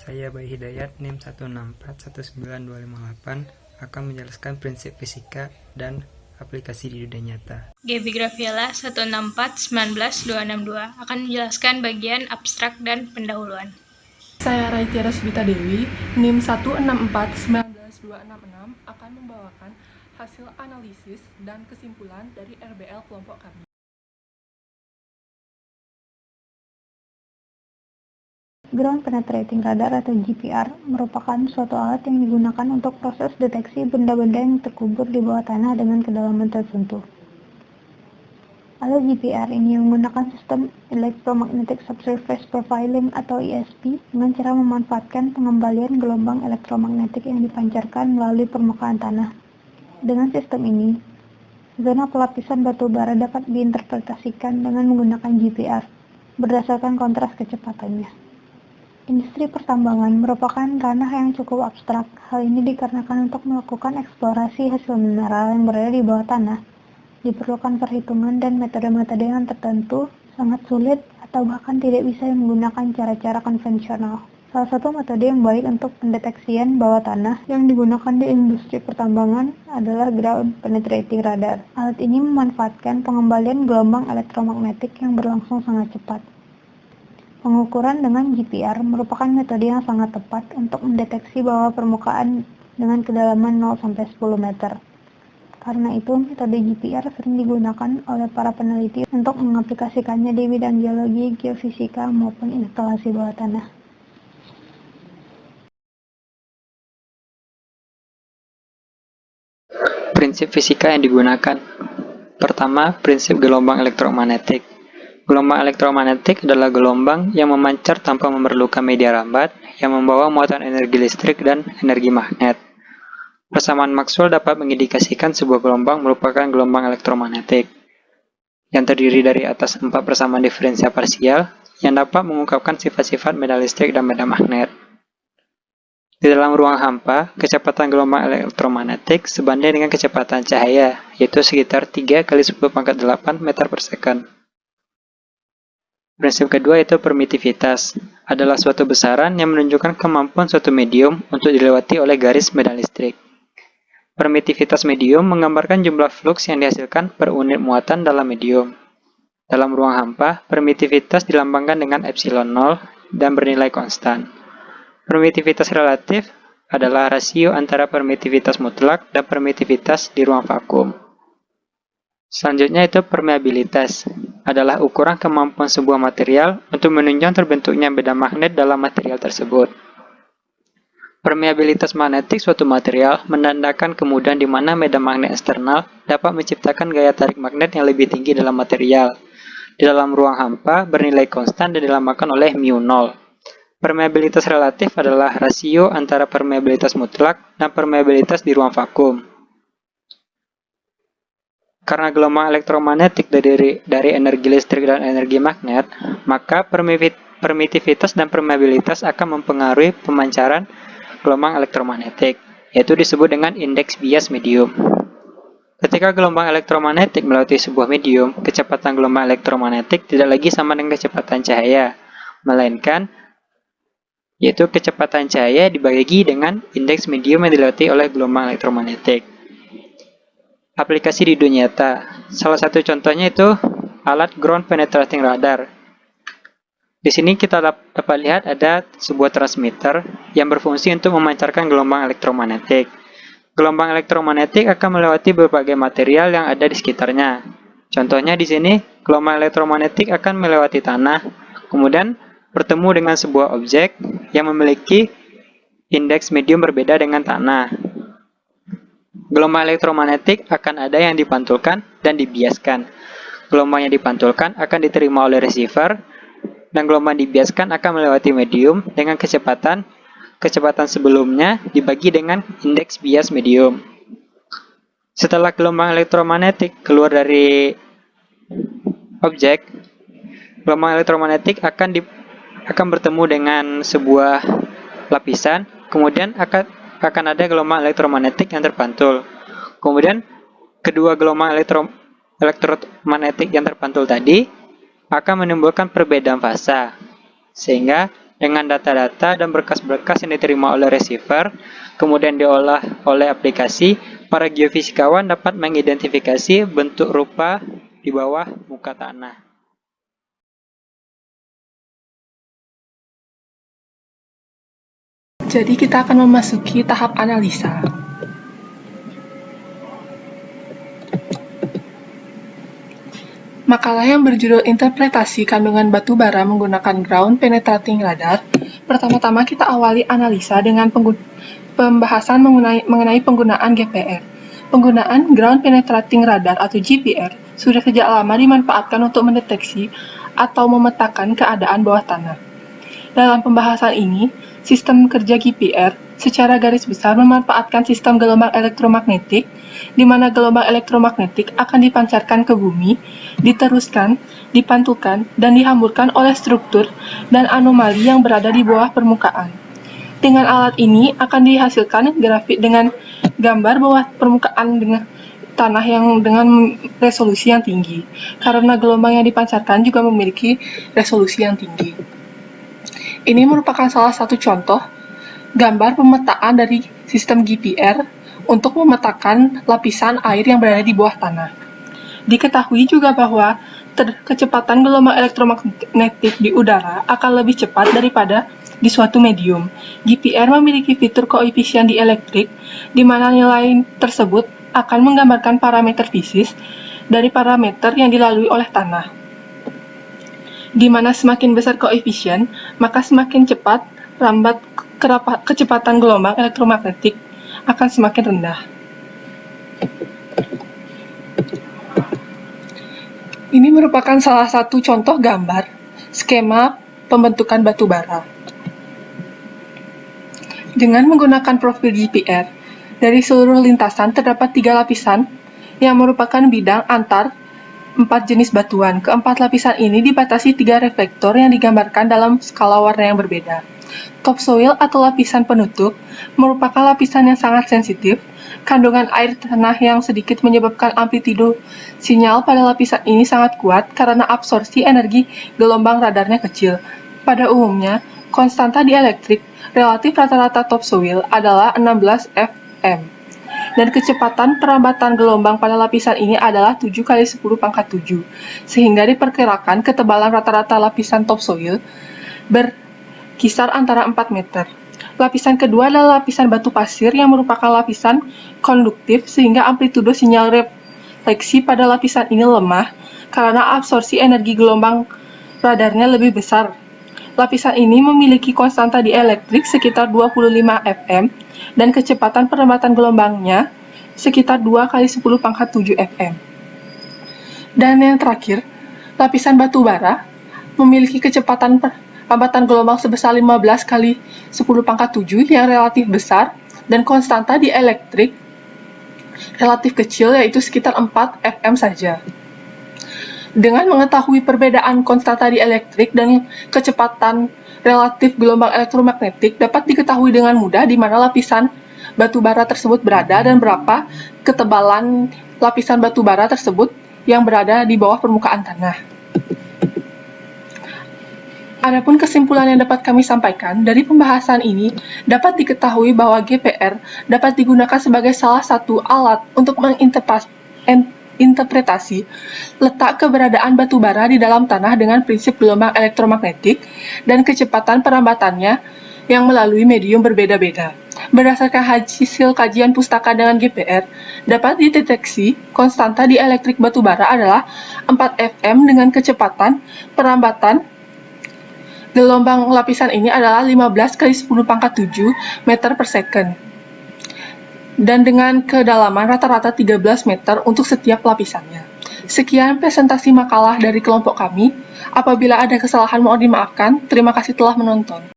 Saya Bayi Hidayat, NIM 164-19258, akan menjelaskan prinsip fisika dan aplikasi di dunia nyata. Gaby Graviela 164-19-262 akan menjelaskan bagian abstrak dan pendahuluan. Saya Raiti Resbita Dewi, NIM 164-19266 akan membawakan hasil analisis dan kesimpulan dari RBL kelompok kami. Ground Penetrating Radar atau GPR merupakan suatu alat yang digunakan untuk proses deteksi benda-benda yang terkubur di bawah tanah dengan kedalaman tertentu. Alat GPR ini menggunakan sistem Electromagnetic Subsurface Profiling atau ESP dengan cara memanfaatkan pengembalian gelombang elektromagnetik yang dipancarkan melalui permukaan tanah. Dengan sistem ini, zona pelapisan batu bara dapat diinterpretasikan dengan menggunakan GPR berdasarkan kontras kecepatannya. Industri pertambangan merupakan ranah yang cukup abstrak. Hal ini dikarenakan untuk melakukan eksplorasi hasil mineral yang berada di bawah tanah, diperlukan perhitungan dan metode-metode yang tertentu sangat sulit atau bahkan tidak bisa menggunakan cara-cara konvensional. Salah satu metode yang baik untuk pendeteksian bawah tanah yang digunakan di industri pertambangan adalah Ground Penetrating Radar. Alat ini memanfaatkan pengembalian gelombang elektromagnetik yang berlangsung sangat cepat. Pengukuran dengan GPR merupakan metode yang sangat tepat untuk mendeteksi bawah permukaan dengan kedalaman 0-10 meter. Karena itu, metode GPR sering digunakan oleh para peneliti untuk mengaplikasikannya di bidang geologi, geofisika, maupun instalasi bawah tanah. Prinsip fisika yang digunakan. Pertama, prinsip gelombang elektromagnetik. Gelombang elektromagnetik adalah gelombang yang memancar tanpa memerlukan media lambat yang membawa muatan energi listrik dan energi magnet. Persamaan Maxwell dapat mengindikasikan sebuah gelombang merupakan gelombang elektromagnetik yang terdiri dari atas 4 persamaan diferensial parsial yang dapat mengungkapkan sifat-sifat medan listrik dan medan magnet. Di dalam ruang hampa, kecepatan gelombang elektromagnetik sebanding dengan kecepatan cahaya, yaitu sekitar 3 kali 10⁸ meter per second. Prinsip kedua yaitu permitivitas, adalah suatu besaran yang menunjukkan kemampuan suatu medium untuk dilewati oleh garis medan listrik. Permitivitas medium menggambarkan jumlah fluks yang dihasilkan per unit muatan dalam medium. Dalam ruang hampa, permitivitas dilambangkan dengan epsilon 0 dan bernilai konstan. Permitivitas relatif adalah rasio antara permitivitas mutlak dan permitivitas di ruang vakum. Selanjutnya itu permeabilitas, adalah ukuran kemampuan sebuah material untuk menunjang terbentuknya medan magnet dalam material tersebut. Permeabilitas magnetik suatu material menandakan kemudahan di mana medan magnet eksternal dapat menciptakan gaya tarik magnet yang lebih tinggi dalam material. Di dalam ruang hampa bernilai konstan dan dilambangkan oleh μ0. Permeabilitas relatif adalah rasio antara permeabilitas mutlak dan permeabilitas di ruang vakum. Karena gelombang elektromagnetik dari energi listrik dan energi magnet, maka permitivitas dan permeabilitas akan mempengaruhi pemancaran gelombang elektromagnetik, yaitu disebut dengan indeks bias medium. Ketika gelombang elektromagnetik melewati sebuah medium, kecepatan gelombang elektromagnetik tidak lagi sama dengan kecepatan cahaya, melainkan yaitu kecepatan cahaya dibagi dengan indeks medium yang dilewati oleh gelombang elektromagnetik. Aplikasi di dunia nyata. Salah satu contohnya itu alat Ground Penetrating Radar. Di sini kita dapat lihat ada sebuah transmitter yang berfungsi untuk memancarkan gelombang elektromagnetik. Gelombang elektromagnetik akan melewati berbagai material yang ada di sekitarnya. Contohnya di sini, gelombang elektromagnetik akan melewati tanah, kemudian bertemu dengan sebuah objek yang memiliki indeks medium berbeda dengan tanah. Gelombang elektromagnetik akan ada yang dipantulkan dan dibiaskan. Gelombang yang dipantulkan akan diterima oleh receiver, dan gelombang dibiaskan akan melewati medium dengan kecepatan sebelumnya dibagi dengan indeks bias medium. Setelah gelombang elektromagnetik keluar dari objek, gelombang elektromagnetik akan bertemu dengan sebuah lapisan, kemudian akan ada gelombang elektromagnetik yang terpantul. Kemudian kedua gelombang elektromagnetik yang terpantul tadi akan menimbulkan perbedaan fasa, sehingga dengan data-data dan berkas-berkas yang diterima oleh receiver, kemudian diolah oleh aplikasi, para geofisikawan dapat mengidentifikasi bentuk rupa di bawah muka tanah. Jadi kita akan memasuki tahap analisa. Makalah yang berjudul Interpretasi Kandungan Batu Bara Menggunakan Ground Penetrating Radar. Pertama-tama kita awali analisa dengan pembahasan mengenai penggunaan GPR. Penggunaan Ground Penetrating Radar atau GPR sudah sejak lama dimanfaatkan untuk mendeteksi atau memetakan keadaan bawah tanah. Dalam pembahasan ini, sistem kerja GPR secara garis besar memanfaatkan sistem gelombang elektromagnetik, di mana gelombang elektromagnetik akan dipancarkan ke bumi, diteruskan, dipantulkan, dan dihamburkan oleh struktur dan anomali yang berada di bawah permukaan. Dengan alat ini akan dihasilkan grafik dengan gambar bawah permukaan dengan tanah yang dengan resolusi yang tinggi, karena gelombang yang dipancarkan juga memiliki resolusi yang tinggi. Ini merupakan salah satu contoh gambar pemetaan dari sistem GPR untuk memetakan lapisan air yang berada di bawah tanah. Diketahui juga bahwa kecepatan gelombang elektromagnetik di udara akan lebih cepat daripada di suatu medium. GPR memiliki fitur koefisien dielektrik, di mana nilai tersebut akan menggambarkan parameter fisik dari parameter yang dilalui oleh tanah. Di mana semakin besar koefisien, maka semakin cepat lambat kecepatan gelombang elektromagnetik akan semakin rendah. Ini merupakan salah satu contoh gambar skema pembentukan batu bara. Dengan menggunakan profil GPR, dari seluruh lintasan terdapat 3 lapisan yang merupakan bidang antar 4 jenis batuan. Keempat lapisan ini dibatasi 3 reflektor yang digambarkan dalam skala warna yang berbeda. Topsoil atau lapisan penutup merupakan lapisan yang sangat sensitif. Kandungan air tanah yang sedikit menyebabkan amplitudo sinyal pada lapisan ini sangat kuat karena absorpsi energi gelombang radarnya kecil. Pada umumnya, konstanta dielektrik relatif rata-rata topsoil adalah 16 fm. Dan kecepatan perambatan gelombang pada lapisan ini adalah 7 kali 10 pangkat 7, sehingga diperkirakan ketebalan rata-rata lapisan topsoil berkisar antara 4 meter. Lapisan kedua adalah lapisan batu pasir yang merupakan lapisan konduktif, sehingga amplitudo sinyal refleksi pada lapisan ini lemah karena absorpsi energi gelombang radarnya lebih besar. Lapisan ini memiliki konstanta dielektrik sekitar 25 fm dan kecepatan perambatan gelombangnya sekitar 2 kali 10 pangkat 7 fm. Dan yang terakhir, lapisan batu bara memiliki kecepatan perambatan gelombang sebesar 15 kali 10 pangkat 7 yang relatif besar dan konstanta dielektrik relatif kecil, yaitu sekitar 4 fm saja. Dengan mengetahui perbedaan konstanta dielektrik dan kecepatan relatif gelombang elektromagnetik dapat diketahui dengan mudah di mana lapisan batu bara tersebut berada dan berapa ketebalan lapisan batu bara tersebut yang berada di bawah permukaan tanah. Adapun kesimpulan yang dapat kami sampaikan dari pembahasan ini, dapat diketahui bahwa GPR dapat digunakan sebagai salah satu alat untuk menginterpretasi letak keberadaan batu bara di dalam tanah dengan prinsip gelombang elektromagnetik dan kecepatan perambatannya yang melalui medium berbeda-beda. Berdasarkan hasil kajian pustaka dengan GPR, dapat dideteksi konstanta dielektrik batu bara adalah 4 fm dengan kecepatan perambatan gelombang lapisan ini adalah 15 kali 10 pangkat 7 meter per second. Dan dengan kedalaman rata-rata 13 meter untuk setiap lapisannya. Sekian presentasi makalah dari kelompok kami. Apabila ada kesalahan mohon dimaafkan. Terima kasih telah menonton.